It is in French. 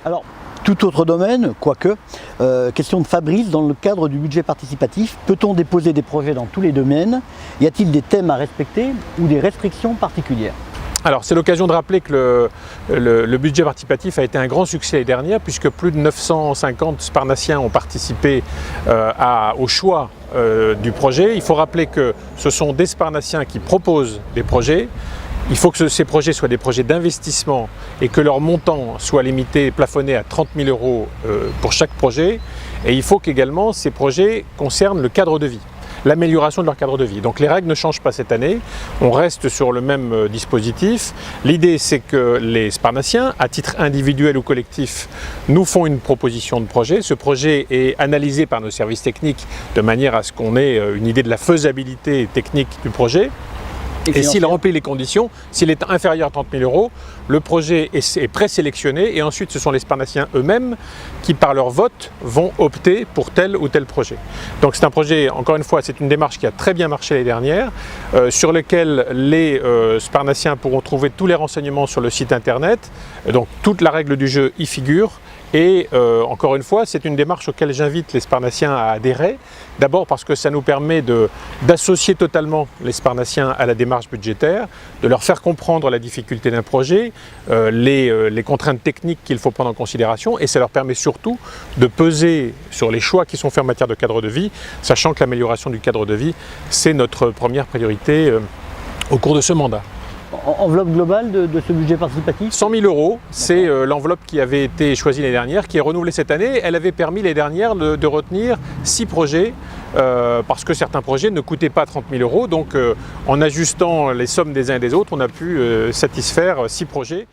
Alors, tout autre domaine, quoique, question de Fabrice, dans le cadre du budget participatif, peut-on déposer des projets dans tous les domaines? Y a-t-il des thèmes à respecter ou des restrictions particulières? Alors c'est l'occasion de rappeler que le budget participatif a été un grand succès l'année dernière puisque plus de 950 Sparnaciens ont participé au choix du projet. Il faut rappeler que ce sont des Sparnaciens qui proposent des projets. Il faut que ces projets soient des projets d'investissement et que leur montant soit limité, plafonné à 30 000 € pour chaque projet. Et il faut qu'également ces projets concernent le cadre de vie, l'amélioration de leur cadre de vie. Donc les règles ne changent pas cette année, on reste sur le même dispositif. L'idée c'est que les Sparnaciens, à titre individuel ou collectif, nous font une proposition de projet. Ce projet est analysé par nos services techniques de manière à ce qu'on ait une idée de la faisabilité technique du projet. Et s'il remplit les conditions, s'il est inférieur à 30 000 €, le projet est présélectionné et ensuite ce sont les Sparnaciens eux-mêmes qui par leur vote vont opter pour tel ou tel projet. Donc c'est un projet, encore une fois, c'est une démarche qui a très bien marché l'année dernière, sur lequel les Sparnaciens pourront trouver tous les renseignements sur le site internet, donc toute la règle du jeu y figure. Et encore une fois, c'est une démarche auquel j'invite les Sparnaciens à adhérer. D'abord parce que ça nous permet d'associer totalement les Sparnaciens à la démarche budgétaire, de leur faire comprendre la difficulté d'un projet, les contraintes techniques qu'il faut prendre en considération, et ça leur permet surtout de peser sur les choix qui sont faits en matière de cadre de vie, sachant que l'amélioration du cadre de vie, c'est notre première priorité au cours de ce mandat. Enveloppe globale de ce budget participatif? 100 000 €, c'est l'enveloppe qui avait été choisie l'année dernière, qui est renouvelée cette année. Elle avait permis l'année dernière de retenir 6 projets, parce que certains projets ne coûtaient pas 30 000 €. Donc en ajustant les sommes des uns et des autres, on a pu satisfaire 6 projets.